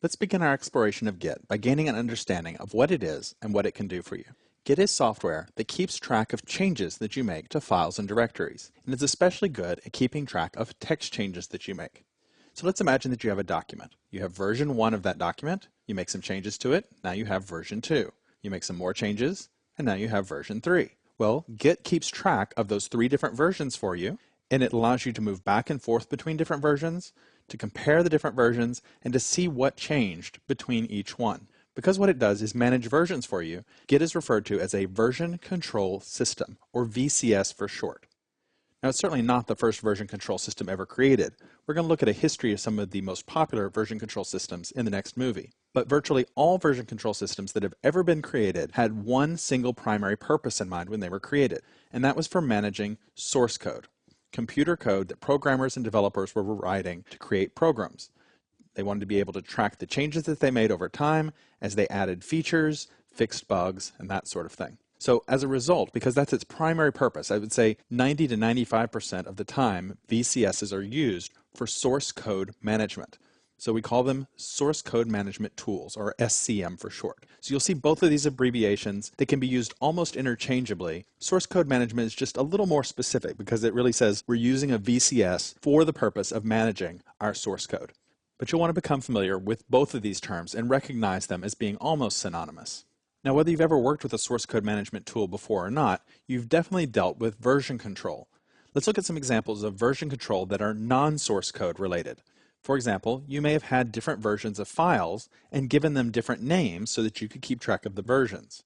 Let's begin our exploration of Git by gaining an understanding of what it is and what it can do for you. Git is software that keeps track of changes that you make to files and directories, and it's especially good at keeping track of text changes that you make. So let's imagine that you have a document. You have version 1 of that document, you make some changes to it, now you have version 2. You make some more changes, and now you have version 3. Well, Git keeps track of those 3 different versions for you, and it allows you to move back and forth between different versions, to compare the different versions, and to see what changed between each one. Because what it does is manage versions for you, Git is referred to as a version control system, or VCS for short. Now, it's certainly not the first version control system ever created. We're going to look at a history of some of the most popular version control systems in the next movie. But virtually all version control systems that have ever been created had one single primary purpose in mind when they were created, and that was for managing source code. Computer code that programmers and developers were writing to create programs. They wanted to be able to track the changes that they made over time as they added features, fixed bugs, and that sort of thing. So as a result, because that's its primary purpose, I would say 90 to 95% of the time VCSs are used for source code management. So we call them Source Code Management Tools, or SCM for short. So you'll see both of these abbreviations. They can be used almost interchangeably. Source Code Management is just a little more specific because it really says we're using a VCS for the purpose of managing our source code. But you'll want to become familiar with both of these terms and recognize them as being almost synonymous. Now, whether you've ever worked with a source code management tool before or not, you've definitely dealt with version control. Let's look at some examples of version control that are non-source code related. For example, you may have had different versions of files and given them different names so that you could keep track of the versions.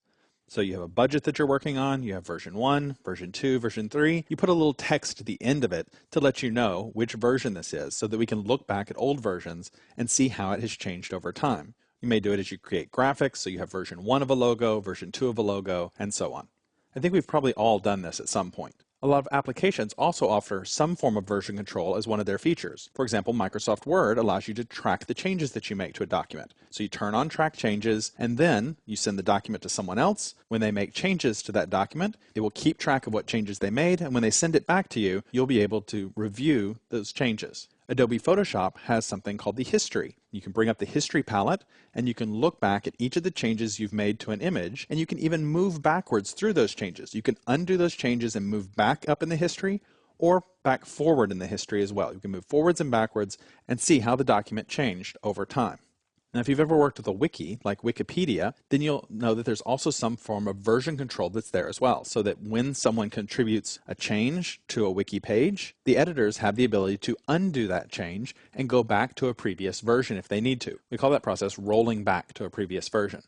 So you have a budget that you're working on, you have version 1, version 2, version 3. You put a little text at the end of it to let you know which version this is so that we can look back at old versions and see how it has changed over time. You may do it as you create graphics, so you have version 1 of a logo, version 2 of a logo, and so on. I think we've probably all done this at some point. A lot of applications also offer some form of version control as one of their features. For example, Microsoft Word allows you to track the changes that you make to a document. So you turn on track changes, and then you send the document to someone else. When they make changes to that document, it will keep track of what changes they made, and when they send it back to you, you'll be able to review those changes. Adobe Photoshop has something called the history. You can bring up the history palette and you can look back at each of the changes you've made to an image, and you can even move backwards through those changes. You can undo those changes and move back up in the history or back forward in the history as well. You can move forwards and backwards and see how the document changed over time. Now, if you've ever worked with a wiki, like Wikipedia, then you'll know that there's also some form of version control that's there as well, so that when someone contributes a change to a wiki page, the editors have the ability to undo that change and go back to a previous version if they need to. We call that process rolling back to a previous version.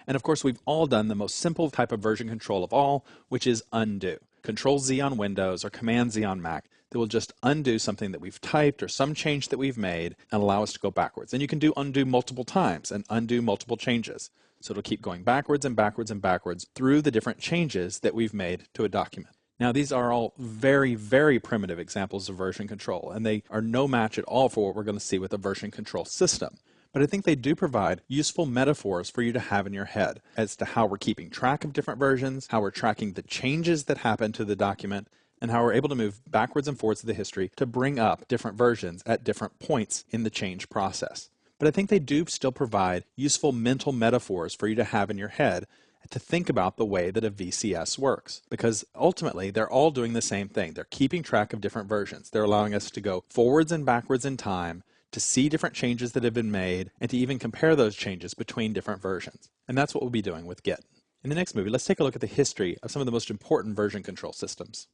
And of course, we've all done the most simple type of version control of all, which is undo. Control Z on Windows or Command Z on Mac that will just undo something that we've typed or some change that we've made and allow us to go backwards. And you can do undo multiple times and undo multiple changes. So it'll keep going backwards and backwards and backwards through the different changes that we've made to a document. Now, these are all very, very primitive examples of version control, and they are no match at all for what we're going to see with a version control system. But I think they do provide useful metaphors for you to have in your head as to how we're keeping track of different versions, how we're tracking the changes that happen to the document, and how we're able to move backwards and forwards to the history to bring up different versions at different points in the change process. But I think they do still provide useful mental metaphors for you to have in your head to think about the way that a VCS works, because ultimately they're all doing the same thing. They're keeping track of different versions. They're allowing us to go forwards and backwards in time, to see different changes that have been made, and to even compare those changes between different versions. And that's what we'll be doing with Git. In the next movie, let's take a look at the history of some of the most important version control systems.